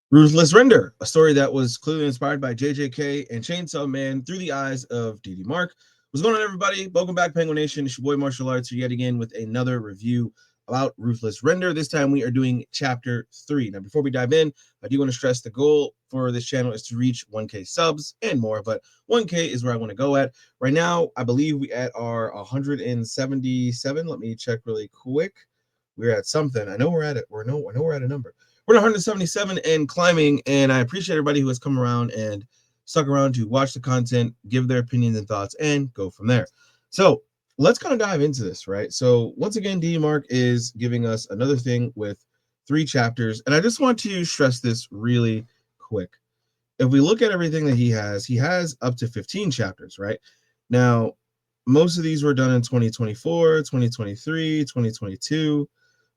Ruthless Render, a story that was clearly inspired by JJK and Chainsaw Man through the eyes of DD Mark. What's going on, everybody? Welcome back, Penguin Nation. It's your boy Marshulartz here yet again with another review about Ruthless Render. This time we are doing Chapter 3. Now, before we dive in, I do want to stress the goal for this channel is to reach 1K subs and more, but 1K is where I want to go at. Right now, I believe we at our 177. Let me check really quick. We're at something. I know we're at it. I know we're at a number. We're at 177 and climbing, and I appreciate everybody who has come around and stuck around to watch the content, give their opinions and thoughts, and go from there. So let's kind of dive into this, right? So once again, D Mark is giving us another thing with 3 chapters, and I just want to stress this really quick. If we look at everything that he has up to 15 chapters, right? Now, most of these were done in 2024, 2023, 2022.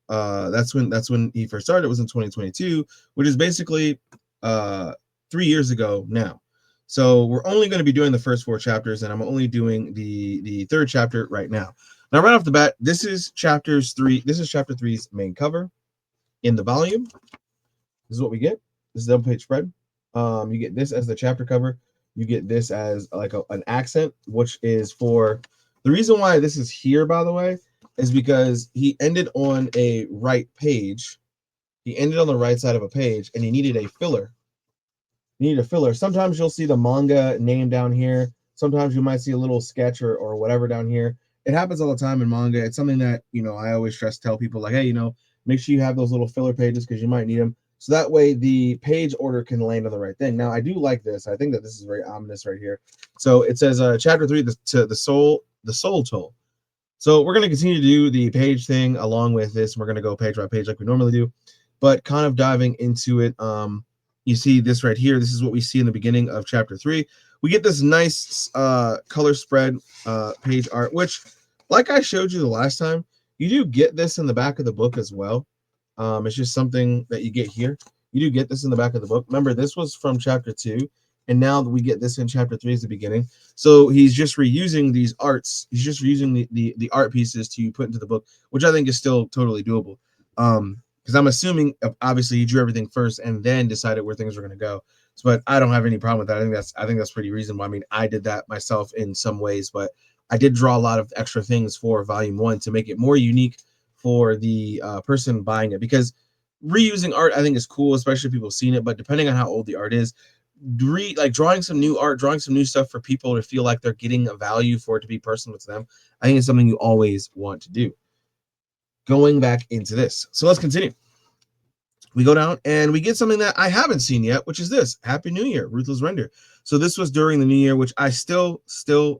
That's when he first started. It was in 2022, which is basically 3 years ago now. So we're only going to be doing the first 4 chapters, and I'm only doing the third chapter right now. Now, right off the bat, this is chapter 3's main cover in the volume. This is what we get. This is the double page spread. You get this as the chapter cover. You get this as like an accent, which is for the reason why this is here, by the way, is because he ended on a right page. He ended on the right side of a page, and he needed a filler. You need a filler. Sometimes you'll see the manga name down here. Sometimes you might see a little sketch or whatever down here. It happens all the time in manga. It's something that, I always tell people, like, hey, make sure you have those little filler pages because you might need them. So that way the page order can land on the right thing. Now, I do like this. I think that this is very ominous right here. So it says chapter 3, the soul toll. So we're going to continue to do the page thing along with this. We're going to go page by page like we normally do, but kind of diving into it. You see this right here. This is what we see in the beginning of chapter 3. We get this nice color spread page art, which, like I showed you the last time, you do get this in the back of the book as well. It's just something that you get here. You do get this in the back of the book. Remember, this was from chapter 2. And now we get this in chapter 3 as the beginning. So he's just reusing these arts. He's just reusing the art pieces to put into the book, which I think is still totally doable. Because I'm assuming, obviously, he drew everything first and then decided where things were going to go. But I don't have any problem with that. I think that's pretty reasonable. I mean, I did that myself in some ways, but I did draw a lot of extra things for volume 1 to make it more unique for the person buying it. Because reusing art, I think, is cool, especially if people have seen it. But depending on how old the art is, drawing some new art, drawing some new stuff for people to feel like they're getting a value for it to be personal to them, I think it's something you always want to do. Going back into this, so let's continue. We go down and we get something that I haven't seen yet, which is this Happy New Year, Ruthless Render. So this was during the New Year, which I still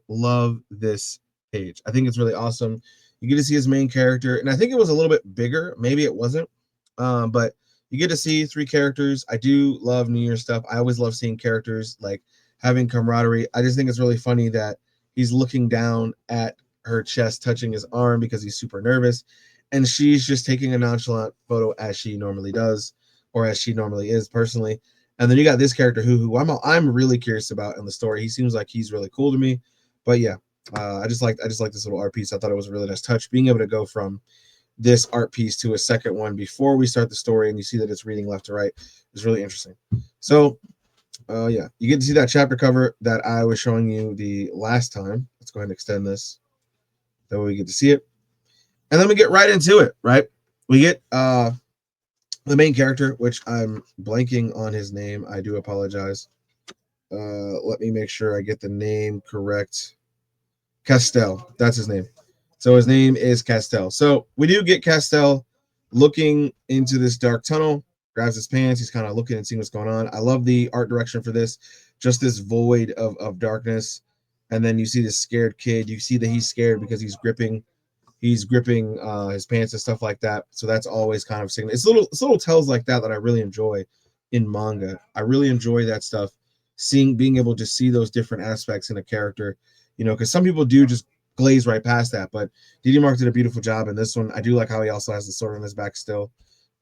love this page. I think it's really awesome. You get to see his main character, and I think it was a little bit bigger. Maybe it wasn't, but you get to see 3 characters. I do love New Year stuff. I always love seeing characters like having camaraderie. I just think it's really funny that he's looking down at her chest, touching his arm because he's super nervous. And she's just taking a nonchalant photo as she normally does, or as she normally is personally. And then you got this character who I'm really curious about in the story. He seems like he's really cool to me. But yeah, I just like this little art piece. I thought it was a really nice touch. Being able to go from this art piece to a second one before we start the story, and you see that it's reading left to right, is really interesting. So yeah, you get to see that chapter cover that I was showing you the last time. Let's go ahead and extend this. That way we get to see it. And then we get right into it, right? We get the main character, which I'm blanking on his name. I do apologize. Let me make sure I get the name correct. Castell, that's his name. So his name is Castell. So we do get Castell looking into this dark tunnel, grabs his pants. He's kind of looking and seeing what's going on. I love the art direction for this, just this void of darkness. And then you see this scared kid. You see that he's scared because he's gripping his pants and stuff like that. So that's always kind of significant. It's little tells like that I really enjoy in manga. I really enjoy that stuff, being able to see those different aspects in a character, because some people do just glaze right past that. But DD Mark did a beautiful job in this one. I do like how he also has the sword on his back still.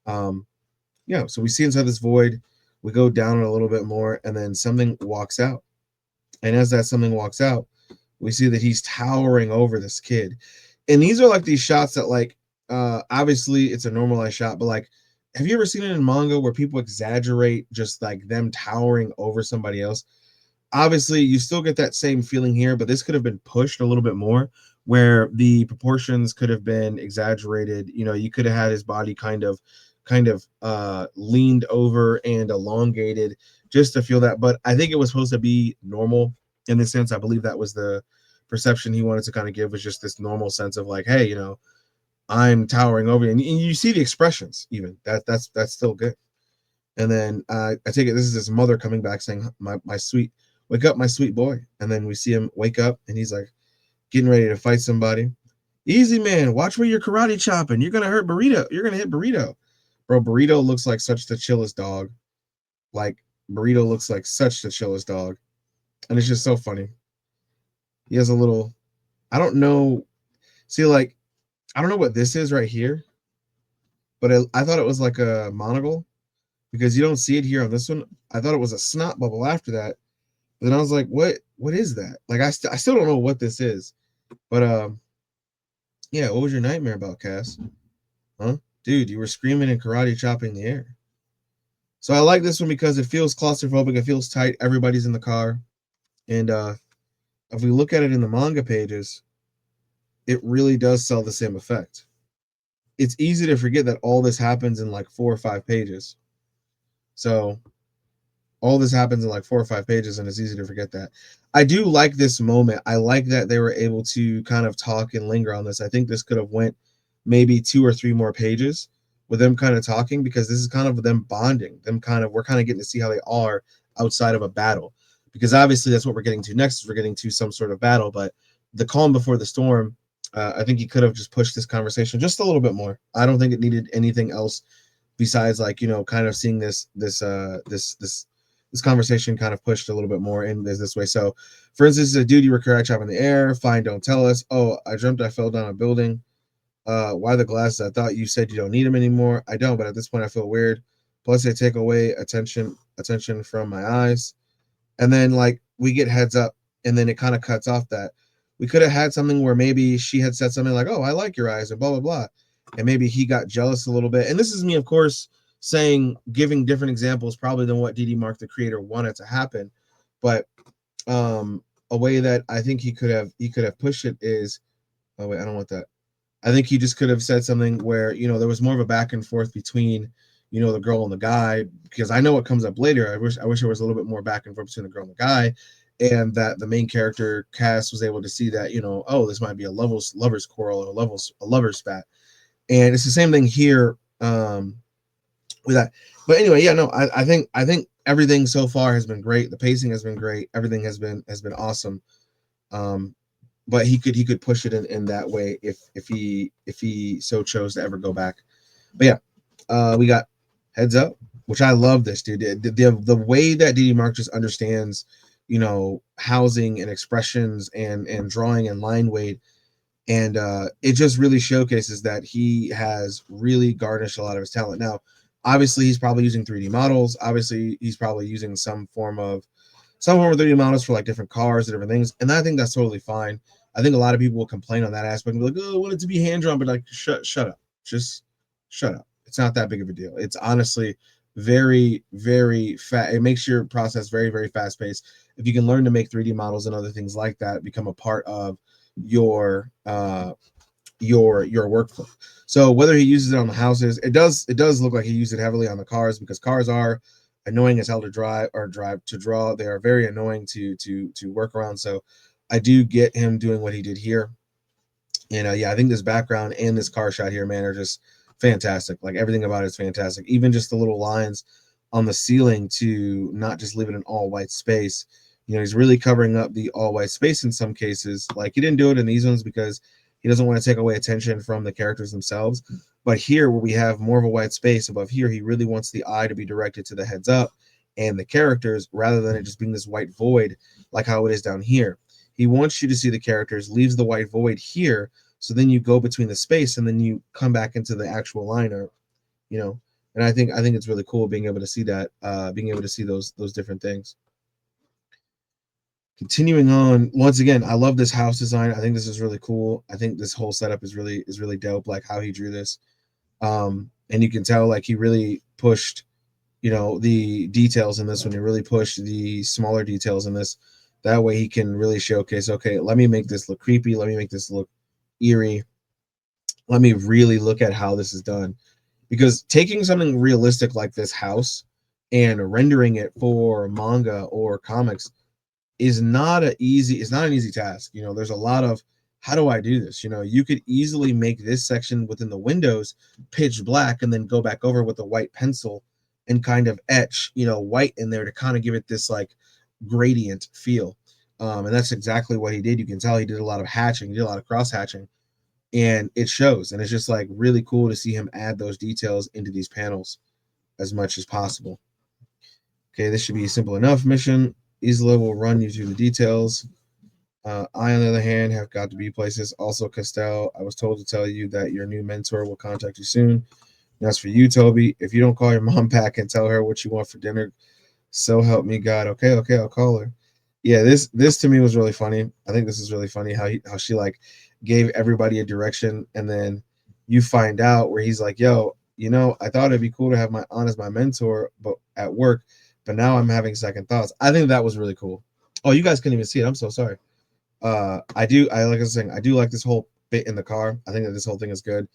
Yeah, so we see inside this void. We go down a little bit more, and then something walks out. And as that something walks out, we see that he's towering over this kid. And these are like these shots that, like, obviously it's a normalized shot, but like have you ever seen it in manga where people exaggerate just like them towering over somebody else? Obviously, you still get that same feeling here, but this could have been pushed a little bit more, where the proportions could have been exaggerated. You know, you could have had his body kind of leaned over and elongated just to feel that. But I think it was supposed to be normal in the sense. I believe that was the perception he wanted to kind of give, was just this normal sense of like, hey, you know, I'm towering over you. And you see the expressions, even that's still good. And then I take it this is his mother coming back saying, my sweet, wake up, my sweet boy. And then we see him wake up and he's like getting ready to fight somebody. Easy, man. Watch where you're karate chopping. You're gonna hurt Burrito. You're gonna hit Burrito. Bro, Burrito looks like such the chillest dog. Like, Burrito looks like such the chillest dog. And it's just so funny. He has a little, I don't know. See, like, I don't know what this is right here, but I thought it was like a monocle because you don't see it here on this one. I thought it was a snot bubble after that. But then I was like, what is that? Like, I still don't know what this is. But yeah, what was your nightmare about, Cass? Huh? Dude, you were screaming and karate chopping the air. So I like this one because it feels claustrophobic, it feels tight, everybody's in the car. And if we look at it in the manga pages, it really does sell the same effect. It's easy to forget that all this happens in like 4 or 5 pages. So all this happens in like 4 or 5 pages, and it's easy to forget that. I do like this moment. I like that they were able to kind of talk and linger on this. I think this could have went maybe 2 or 3 more pages with them kind of talking, because this is kind of them bonding. We're kind of getting to see how they are outside of a battle, because obviously that's what we're getting to next. Is we're getting to some sort of battle, but the calm before the storm. I think he could have just pushed this conversation just a little bit more. I don't think it needed anything else besides, like, you know, kind of seeing this conversation kind of pushed a little bit more in this way. So, for instance, a dude, you were karate chopping in the air. Fine, don't tell us. Oh, I jumped, I fell down a building. Why the glasses? I thought you said you don't need them anymore. I don't, but at this point I feel weird. Plus they take away attention from my eyes. And then, like, we get heads up, and then it kind of cuts off that. We could have had something where maybe she had said something like, oh, I like your eyes, and blah blah blah. And maybe he got jealous a little bit. And this is me, of course, giving different examples probably than what DD Mark the creator wanted to happen. But a way that I think he could have pushed it is, oh wait, I don't want that. I think he just could have said something where, you know, there was more of a back and forth between, you know, the girl and the guy, because I know what comes up later. I wish there was a little bit more back and forth between the girl and the guy, and that the main character Cass was able to see that, you know, oh, this might be a lovers quarrel, or a lovers spat. And it's the same thing here with that. But anyway, yeah, no, I think everything so far has been great. The pacing has been great. Everything has been awesome. But he could push it in that way if he so chose to ever go back. But yeah, we got heads up, which I love this, dude. The way that DD Mark just understands, you know, housing and expressions and drawing and line weight, and it just really showcases that he has really garnished a lot of his talent. Now, obviously, he's probably using 3D models. Obviously, he's probably using some form of 3D models for like different cars and different things, and I think that's totally fine. I think a lot of people will complain on that aspect and be like, "Oh, I want it to be hand drawn," but like, shut up, just shut up. It's not that big of a deal. It's honestly very, very fast. It makes your process very, very fast paced. If you can learn to make 3D models and other things like that become a part of your workflow. So whether he uses it on the houses, it does look like he used it heavily on the cars, because cars are annoying as hell to drive to draw. They are very annoying to work around. So I do get him doing what he did here. And yeah, I think this background and this car shot here, man, are just fantastic. Like, everything about it is fantastic. Even just the little lines on the ceiling to not just leave it an all white space. You know, he's really covering up the all white space in some cases. Like, he didn't do it in these ones because he doesn't want to take away attention from the characters themselves. But here, where we have more of a white space above here, he really wants the eye to be directed to the heads up and the characters, rather than it just being this white void like how it is down here. He wants you to see the characters, leaves the white void here, so then you go between the space and then you come back into the actual liner, you know. And I think it's really cool being able to see that, being able to see those different things. Continuing on, once again, I love this house design. I think this is really cool. I think this whole setup is really dope, like how he drew this. and you can tell like he really pushed, the details in this one. He really pushed the smaller details in this. That way he can really showcase, okay, let me make this look creepy, let me make this look eerie, let me really look at how this is done. Because taking something realistic like this house and rendering it for manga or comics is not an easy task. There's a lot of, how do I do this? You could easily make this section within the windows pitch black and then go back over with a white pencil and kind of etch, white in there to kind of give it this like gradient feel. And that's exactly what he did. You can tell he did a lot of hatching, he did a lot of cross hatching, and it shows. And it's just like really cool to see him add those details into these panels as much as possible. Okay, this should be a simple enough mission. Isla will run you through the details. I, on the other hand, have got to be places. Also, Castell, I was told to tell you that your new mentor will contact you soon. And as for you, Toby, if you don't call your mom back and tell her what you want for dinner, so help me God. Okay, I'll call her. Yeah, this to me was really funny. I think this is really funny how she like gave everybody a direction, and then you find out where he's like, yo, I thought it'd be cool to have my aunt as my mentor, but at work, but now I'm having second thoughts. I think that was really cool. Oh, you guys couldn't even see it. I'm so sorry. I like I was saying, I do like this whole bit in the car. I think that this whole thing is good.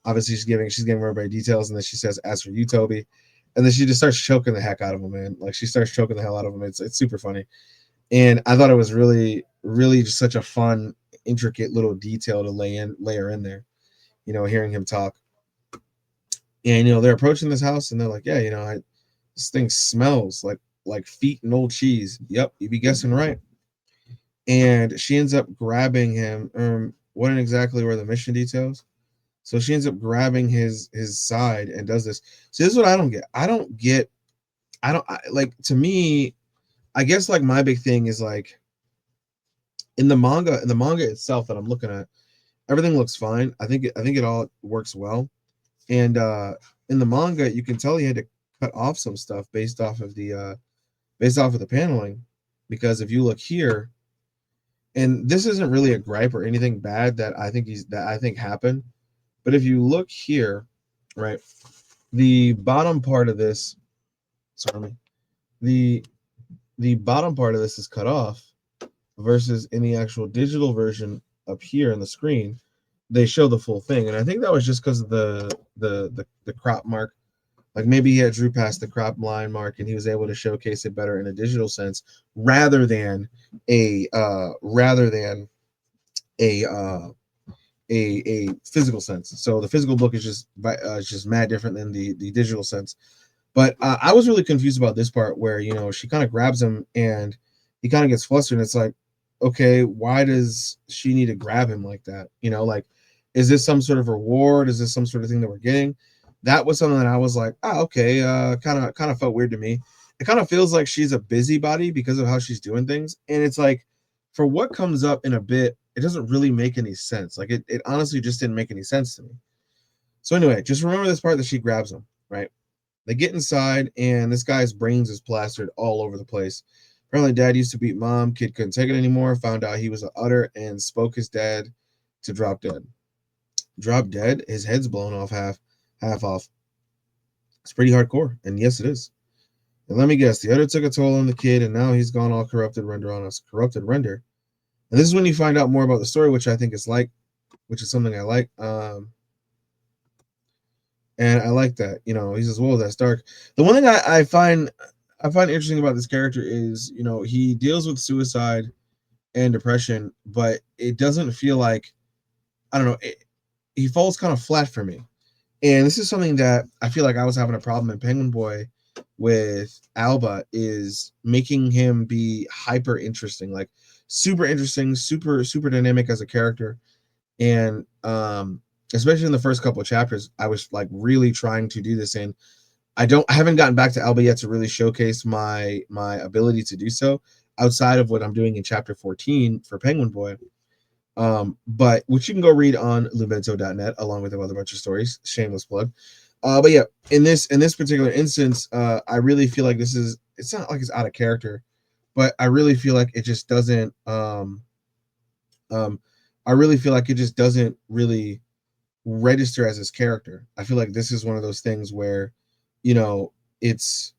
Obviously, she's giving everybody details, and then she says, "As for you, Toby," and then she just starts choking the heck out of him, man. Like she starts choking the hell out of him. It's super funny, and I thought it was really, really just such a fun, intricate little detail to layer in there. Hearing him talk, and they're approaching this house, and they're like, "Yeah, this thing smells like feet and old cheese." Yep, you'd be guessing right. And she ends up grabbing him. Wasn't exactly where the mission details. So she ends up grabbing his side and does this. So this is what I don't get. Like, to me, I guess like my big thing is like in the manga itself that I'm looking at, everything looks fine. I think it all works well. And in the manga, you can tell he had to cut off some stuff based off of the paneling, because if you look here, and this isn't really a gripe or anything bad that I think happened, but if you look here, right, the bottom part of this, sorry, the the bottom part of this is cut off, versus in the actual digital version up here in the screen, they show the full thing. And I think that was just because of the crop mark. Like maybe he had drew past the crop line mark and he was able to showcase it better in a digital sense rather than a a physical sense. So the physical book is just mad different than the digital sense. But I was really confused about this part where she kind of grabs him and he kind of gets flustered. And it's like, okay, why does she need to grab him like that? Like, is this some sort of reward? Is this some sort of thing that we're getting? That was something that I was like, okay, kind of felt weird to me. It kind of feels like she's a busybody because of how she's doing things, and it's like, for what comes up in a bit, it doesn't really make any sense. Like it honestly just didn't make any sense to me. So anyway, just remember this part that she grabs him, right? They get inside, and this guy's brains is plastered all over the place. Apparently, dad used to beat mom. Kid couldn't take it anymore. Found out he was an utter and spoke his dad to drop dead. Drop dead. His head's blown off half off. It's pretty hardcore, and yes, it is. And let me guess, the other took a toll on the kid, and now he's gone all corrupted render on us. Corrupted render. And this is when you find out more about the story, which I think which is something I like. And I like that. He says, "Whoa, that's dark." The one thing I find interesting about this character is, he deals with suicide and depression, but it doesn't feel like, I don't know, he falls kind of flat for me. And this is something that I feel like I was having a problem in Penguinboy with Alba, is making him be hyper interesting, like super interesting, super dynamic as a character. And especially in the first couple of chapters, I was like really trying to do this, and I haven't gotten back to Alba yet to really showcase my ability to do so outside of what I'm doing in chapter 14 for Penguinboy. But which you can go read on lumento.net along with a other bunch of stories. Shameless plug. But yeah, in this particular instance, I really feel like it's not like it's out of character, but I really feel like it just doesn't I really feel like it just doesn't really register as his character. I feel like this is one of those things where, you know, it's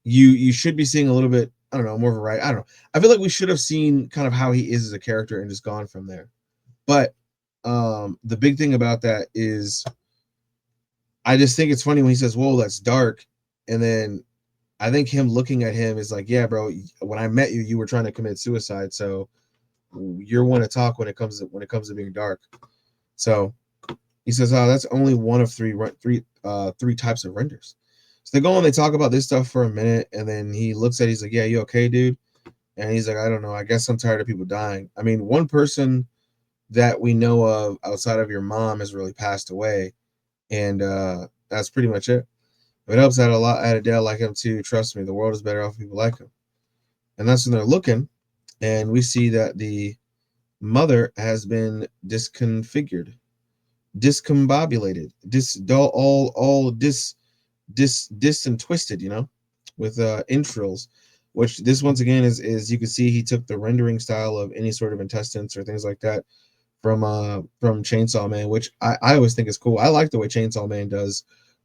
you should be seeing a little bit, I don't know, more of a right. I don't know. I feel like we should have seen kind of how he is as a character and just gone from there. But the big thing about that is I just think it's funny when he says, "Whoa, that's dark," and then I think him looking at him is like, "Yeah, bro, when I met you, you were trying to commit suicide, so you're one to talk when it comes to being dark." So he says, "Oh, that's only one of three types of renders." So they go and they talk about this stuff for a minute, and then he looks at it, he's like, "Yeah, you okay, dude?" And he's like, "I don't know. I guess I'm tired of people dying." I mean, one person that we know of outside of your mom has really passed away, and that's pretty much it. If it helps out a lot at a dad like him too, trust me, the world is better off with people like him. And that's when they're looking, and we see that the mother has been disconfigured, discombobulated, dis and twisted, with intrills. Which this once again is you can see he took the rendering style of any sort of intestines or things like that from Chainsaw Man, which I always think is cool. I like the way Chainsaw Man does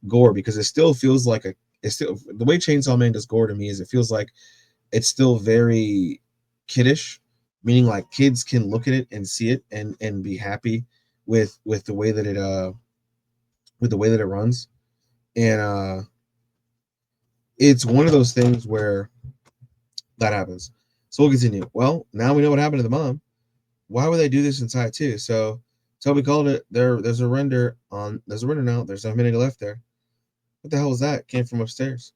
gore because it still feels like it's still the way Chainsaw Man does gore to me is it feels like it's still very kiddish, meaning like kids can look at it and see it and be happy with the way that it runs. And it's one of those things where that happens. So we'll continue. Well, now we know what happened to the mom. Why would they do this inside too? So Toby called it. There's a render on. There's a render now. There's not many left there. What the hell was that? Came from upstairs.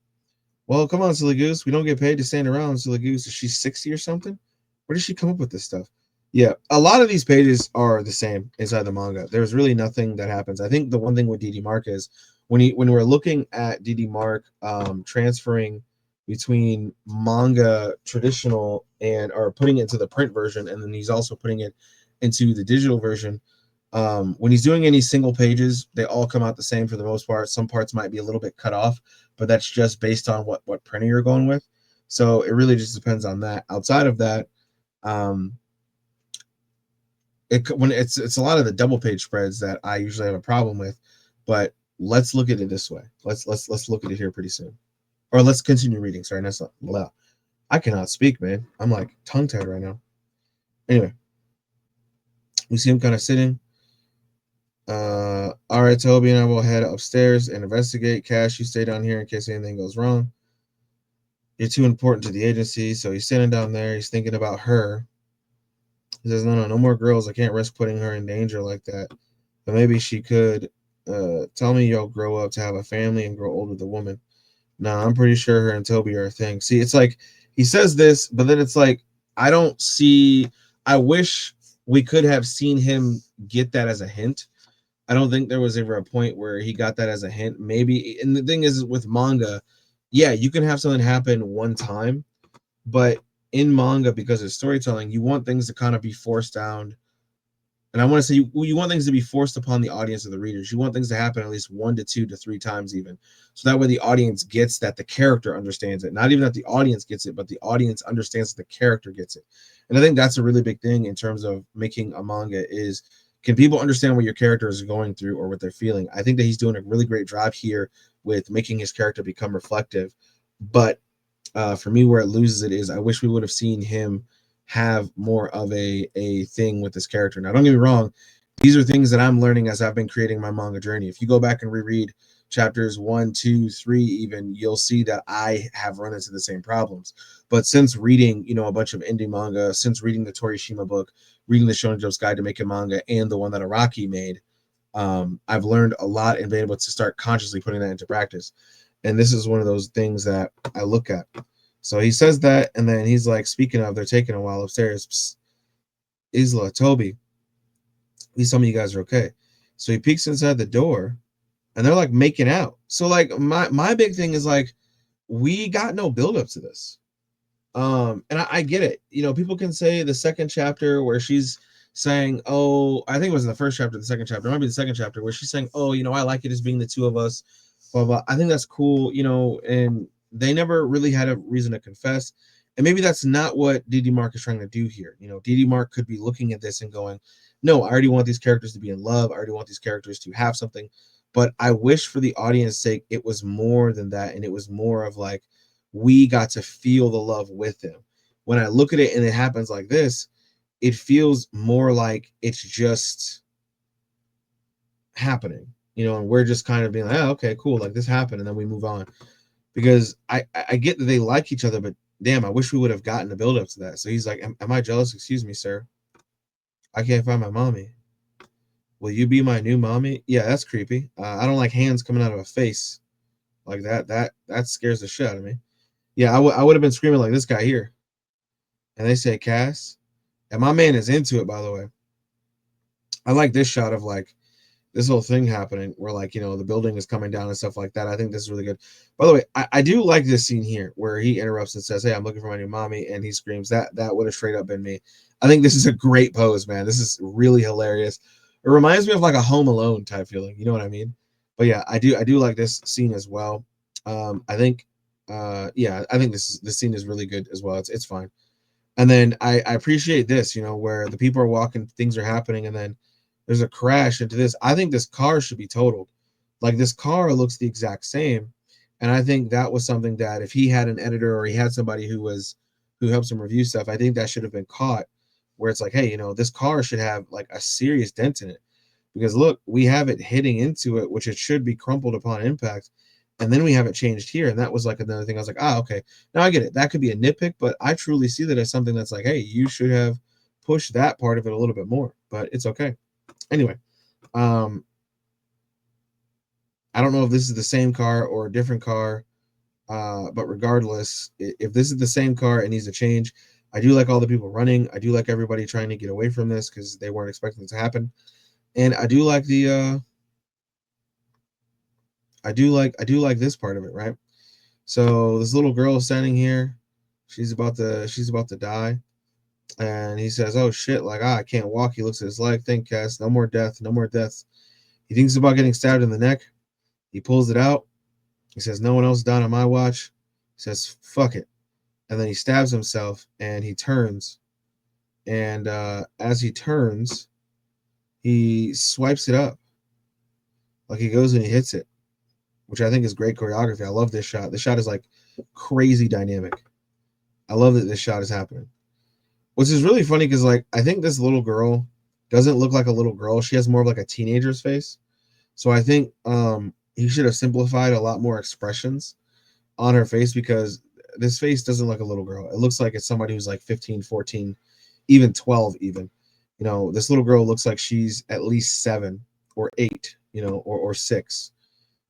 Well, come on, silly goose. We don't get paid to stand around, silly goose. Is she 60 or something? Where did she come up with this stuff? Yeah, a lot of these pages are the same inside the manga. There's really nothing that happens. I think the one thing with DD Mark is when we're looking at DD Mark transferring between manga traditional and or putting it into the print version, and then he's also putting it into the digital version. When he's doing any single pages, they all come out the same for the most part. Some parts might be a little bit cut off, but that's just based on what printer you're going with. So it really just depends on that. Outside of that, when it's a lot of the double page spreads that I usually have a problem with. But let's look at it this way. Let's look at it here pretty soon, or let's continue reading. Sorry, that's not loud. I cannot speak, man. I'm like tongue tied right now. Anyway, we see him kind of sitting. All right, Toby and I will head upstairs and investigate. Cash, you stay down here in case anything goes wrong. You're too important to the agency. So he's sitting down there. He's thinking about her. He says, no more girls. I can't risk putting her in danger like that. But maybe she could tell me you'll grow up to have a family and grow old with a woman. No, I'm pretty sure her and Toby are a thing. See, it's like he says this, but then it's like I don't see. I wish we could have seen him get that as a hint. I don't think there was ever a point where he got that as a hint. Maybe, and the thing is with manga, yeah, you can have something happen one time, but in manga, because it's storytelling, you want things to kind of be forced down. And I want to say you want things to be forced upon the audience or the readers. You want things to happen at least 1 to 2 to 3 times even. So that way the audience gets that the character understands it. Not even that the audience gets it, but the audience understands that the character gets it. And I think that's a really big thing in terms of making a manga is can people understand what your character is going through or what they're feeling? I think that he's doing a really great job here with making his character become reflective. But for me, where it loses it is I wish we would have seen him have more of a thing with this character. Now, don't get me wrong, these are things that I'm learning as I've been creating my manga journey. If you go back and reread chapters 1, 2, 3, even, you'll see that I have run into the same problems. But since reading, a bunch of indie manga, since reading the Torishima book, reading the Shonen Jump's Guide to Making Manga, and the one that Araki made, I've learned a lot and been able to start consciously putting that into practice. And this is one of those things that I look at. So he says that, and then he's like, speaking of, they're taking a while upstairs. Psst, Isla, Toby, please tell me you guys are okay. So he peeks inside the door, and they're like making out. So like my big thing is like, we got no build up to this. And I get it. People can say the second chapter where she's saying, oh, I think it was in the first chapter, the second chapter, it might be the second chapter where she's saying, oh, I like it as being the two of us, blah, blah. I think that's cool, and they never really had a reason to confess. And maybe that's not what DD Mark is trying to do here. DD Mark could be looking at this and going, no, I already want these characters to be in love. I already want these characters to have something. But I wish for the audience sake, it was more than that. And it was more of like, we got to feel the love with them. When I look at it and it happens like this, it feels more like it's just happening, and we're just kind of being like, oh, okay, cool, like this happened, and then we move on. Because I get that they like each other, but damn, I wish we would have gotten the build up to that. So he's like, am I jealous? Excuse me, sir. I can't find my mommy. Will you be my new mommy? Yeah, that's creepy. I don't like hands coming out of a face like that. That scares the shit out of me. Yeah, I would have been screaming like this guy here. And they say Cass, and my man is into it. By the way, I like this shot of like this whole thing happening where like the building is coming down and stuff like that. I think this is really good. By the way, I do like this scene here where he interrupts and says, hey, I'm looking for my new mommy, and he screams. That would have straight up been me. I think this is a great pose, man. This is really hilarious. It reminds me of like a Home Alone type feeling, you know what I mean? But yeah, I do like this scene as well. I think I think this scene is really good as well. It's fine. And then I appreciate this, where the people are walking, things are happening, and then there's a crash into this. I think this car should be totaled. Like this car looks the exact same. And I think that was something that if he had an editor or he had somebody who helps him review stuff, I think that should have been caught where it's like, hey, this car should have like a serious dent in it. Because look, we have it hitting into it, which it should be crumpled upon impact. And then we have it changed here. And that was like another thing. I was like, okay. Now I get it. That could be a nitpick, but I truly see that as something that's like, hey, you should have pushed that part of it a little bit more. But it's okay. Anyway, I don't know if this is the same car or a different car, but regardless, if this is the same car, it needs to change. I do like all the people running. I do like everybody trying to get away from this because they weren't expecting it to happen. And I do like I do like this part of it, right? So this little girl is standing here. She's about to die. And he says, oh shit, like I can't walk. He looks at his leg, think Cass, no more death, no more deaths. He thinks about getting stabbed in the neck. He pulls it out. He says, no one else died on my watch. He says, fuck it. And then he stabs himself and he turns. And as he turns, he swipes it up. Like he goes and he hits it, which I think is great choreography. I love this shot. This shot is like crazy dynamic. I love that this shot is happening. Which is really funny because like I think this little girl doesn't look like a little girl. She has more of like a teenager's face. So I think he should have simplified a lot more expressions on her face because this face doesn't look like a little girl. It looks like it's somebody who's like 15, 14, even 12 even. This little girl looks like she's at least 7 or 8, or 6.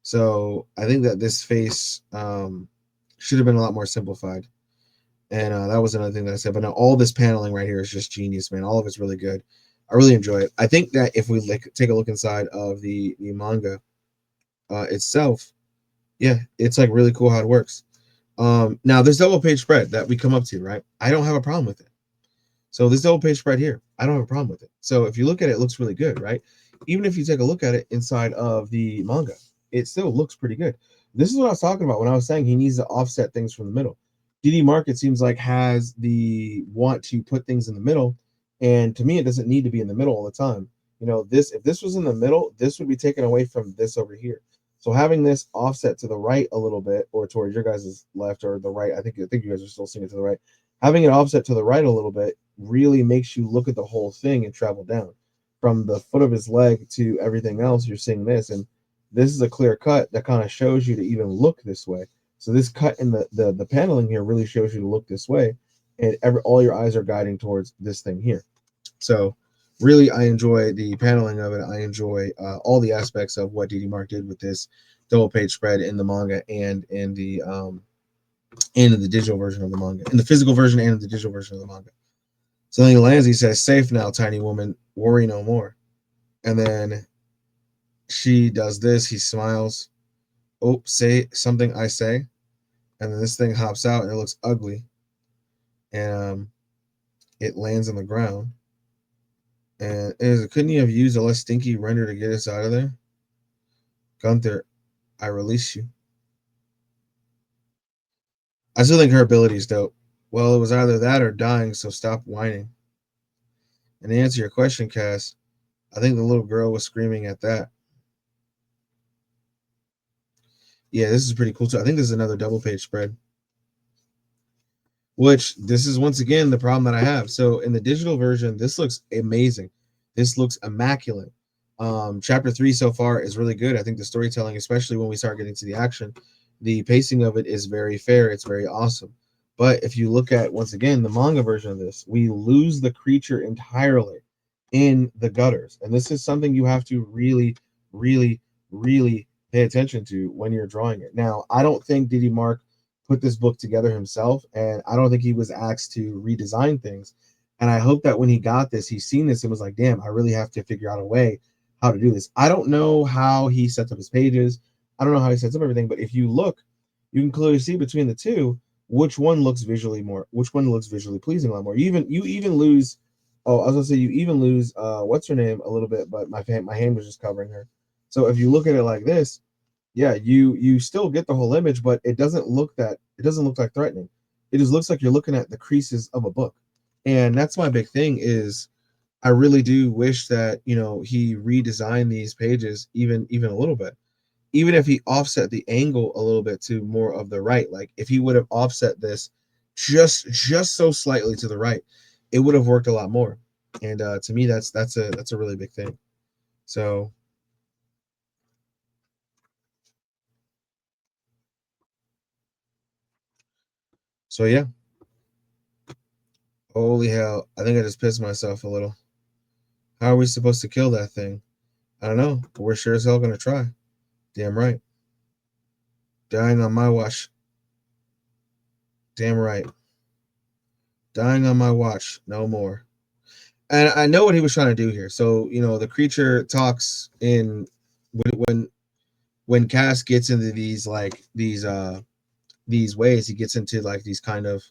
So I think that this face should have been a lot more simplified. And that was another thing that I said. But now all this paneling right here is just genius, man. All of it's really good. I really enjoy it. I think that if we take a look inside of the manga itself, yeah, it's like really cool how it works. Now there's double page spread that we come up to, right? I don't have a problem with it. So this double page spread here, I don't have a problem with it. So if you look at it, it looks really good, right? Even if you take a look at it inside of the manga, it still looks pretty good. This is what I was talking about when I was saying he needs to offset things from the middle. DD Mark, it seems like, has the want to put things in the middle, and to me, it doesn't need to be in the middle all the time. If this was in the middle, this would be taken away from this over here. So having this offset to the right a little bit, or towards your guys' left or the right, I think you guys are still seeing it to the right. Having it offset to the right a little bit really makes you look at the whole thing and travel down from the foot of his leg to everything else. You're seeing this, and this is a clear cut that kind of shows you to even look this way. So this cut in the paneling here really shows you to look this way, and all your eyes are guiding towards this thing here. So really, I enjoy the paneling of it. I enjoy all the aspects of what DD Mark did with this double page spread in the manga and in the digital version of the manga, in the physical version and in the digital version of the manga. So then he lands. He says, "Safe now, tiny woman. Worry no more." And then she does this. He smiles. Oh, say something, I say. And then this thing hops out and it looks ugly. And it lands on the ground. And couldn't you have used a less stinky render to get us out of there? Gunther, I release you. I still think her ability is dope. Well, it was either that or dying, so stop whining. And to answer your question, Cass, I think the little girl was screaming at that. Yeah, this is pretty cool too. I think this is another double page spread. Which this is once again the problem that I have. So in the digital version, this looks amazing. This looks immaculate. Chapter 3 so far is really good. I think the storytelling, especially when we start getting to the action, the pacing of it is very fair. It's very awesome. But if you look at once again the manga version of this, we lose the creature entirely in the gutters. And this is something you have to really, really, really pay attention to when you're drawing it. Now, I don't think Didi Mark put this book together himself, and I don't think he was asked to redesign things. And I hope that when he got this, he's seen this and was like, damn, I really have to figure out a way how to do this. I don't know how he sets up his pages. I don't know how he sets up everything, but if you look, you can clearly see between the two which one looks visually pleasing a lot more. You even lose. Oh, I was gonna say you even lose what's her name a little bit, but my hand was just covering her. So if you look at it like this, yeah, you still get the whole image, but it doesn't look like threatening. It just looks like you're looking at the creases of a book. And that's my big thing is I really do wish that, he redesigned these pages even a little bit. Even if he offset the angle a little bit to more of the right, like if he would have offset this just so slightly to the right, it would have worked a lot more. And to me, that's a really big thing. So yeah. Holy hell! I think I just pissed myself a little. How are we supposed to kill that thing? I don't know, but we're sure as hell gonna try. Damn right. Dying on my watch. Damn right. Dying on my watch. No more. And I know what he was trying to do here. So the creature talks in when Cass gets into these ways, he gets into like these kind of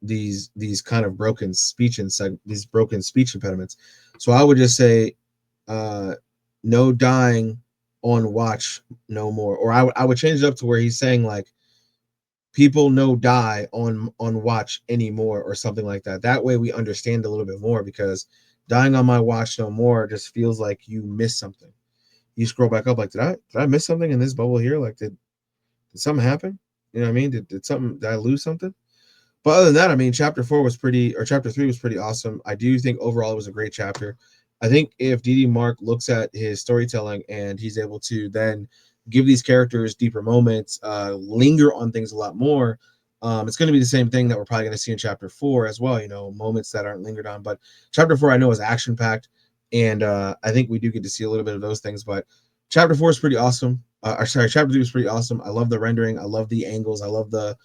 these kind of broken speech and these broken speech impediments. So I would just say no dying on watch no more, or I would change it up to where he's saying like people no die on watch anymore or something like that. That way we understand a little bit more, because dying on my watch no more just feels like you miss something. You scroll back up like did I miss something in this bubble here? Like did something happen? You know what I mean? Did I lose something? But other than that, I mean, chapter 3 was pretty awesome. I do think overall it was a great chapter. I think if Didi Mark looks at his storytelling and he's able to then give these characters deeper moments, linger on things a lot more, it's going to be the same thing that we're probably going to see in chapter 4 as well. Moments that aren't lingered on. But chapter 4, I know, is action packed, and I think we do get to see a little bit of those things. But chapter 4 is pretty awesome. Chapter 3 is pretty awesome. I love the rendering. I love the angles. I love the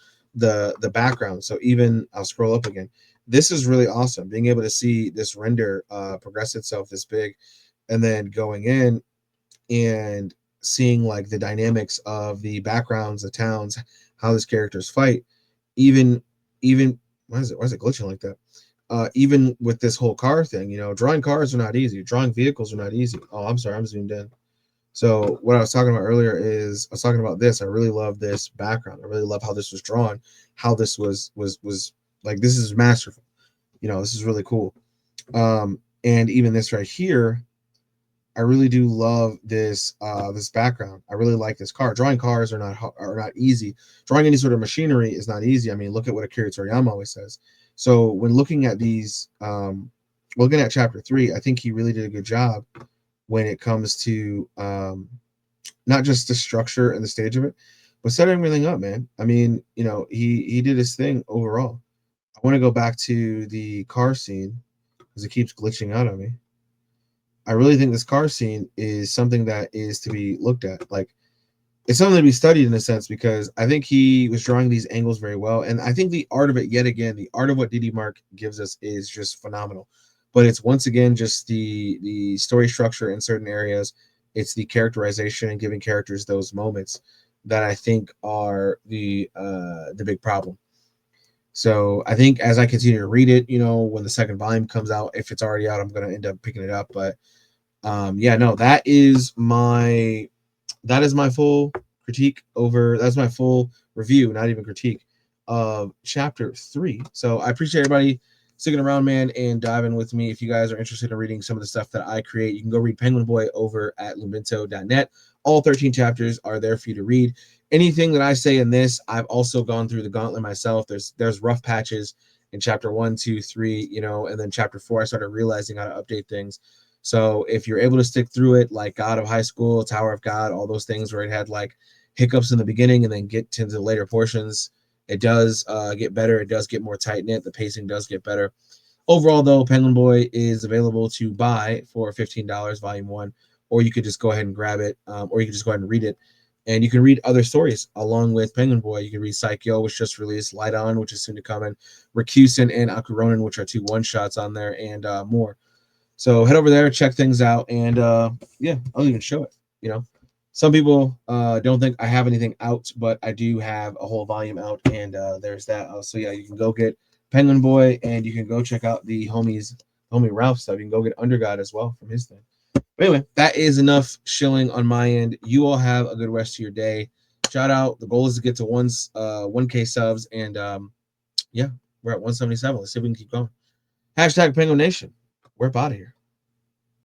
background. So even I'll scroll up again. This is really awesome. Being able to see this render progress itself this big, and then going in and seeing like the dynamics of the backgrounds, the towns, how these characters fight. Even why is it glitching like that? Even with this whole car thing, drawing cars are not easy. Drawing vehicles are not easy. Oh, I'm sorry, I'm zoomed in. So what I was talking about earlier is I was talking about this. I really love this background. I really love how this was drawn, how this was like, this is masterful. This is really cool. And even this right here, I really do love this background. I really like this car. Drawing cars are not easy. Drawing any sort of machinery is not easy. I mean, look at what Akira Toriyama always says. So when looking at these, looking at chapter 3, I think he really did a good job when it comes to not just the structure and the stage of it, but setting everything up, man. I mean, he did his thing overall. I want to go back to the car scene because it keeps glitching out on me. I really think this car scene is something that is to be looked at. Like, it's something to be studied in a sense, because I think he was drawing these angles very well. And I think the art of it, yet again, the art of what Didi Mark gives us is just phenomenal. But it's once again just the story structure in certain areas. It's the characterization and giving characters those moments that I think are the big problem. So I think as I continue to read it, when the second volume comes out, if it's already out, I'm going to end up picking it up. But yeah, no, that is my full critique over. That's my full review, not even critique, of chapter 3. So I appreciate everybody sticking around, man, and diving with me. If you guys are interested in reading some of the stuff that I create, you can go read Penguinboy over at lumento.net. All 13 chapters are there for you to read. Anything that I say in this, I've also gone through the gauntlet myself. There's rough patches in chapter 1, 2, 3, and then chapter 4, I started realizing how to update things. So if you're able to stick through it, like God of High School, Tower of God, all those things where it had like hiccups in the beginning and then get to the later portions, it does get better. It does get more tight knit. The pacing does get better. Overall, though, Penguinboy is available to buy for $15, volume 1, or you could just go ahead and grab it, or you could just go ahead and read it. And you can read other stories along with Penguinboy. You can read Psycho, which just released, Light On, which is soon to come in, Rikusen and Akuronin, which are 2 one-shots on there, and more. So head over there, check things out, and yeah, I'll even show it. Some people don't think I have anything out, but I do have a whole volume out, and there's that. So yeah, you can go get Penguinboy, and you can go check out the homie Ralph stuff. You can go get Undergod as well from his thing. But anyway, that is enough shilling on my end. You all have a good rest of your day. Shout out. The goal is to get to 1K subs, and yeah, we're at 177. Let's see if we can keep going. Hashtag Penguin Nation. We're out of here.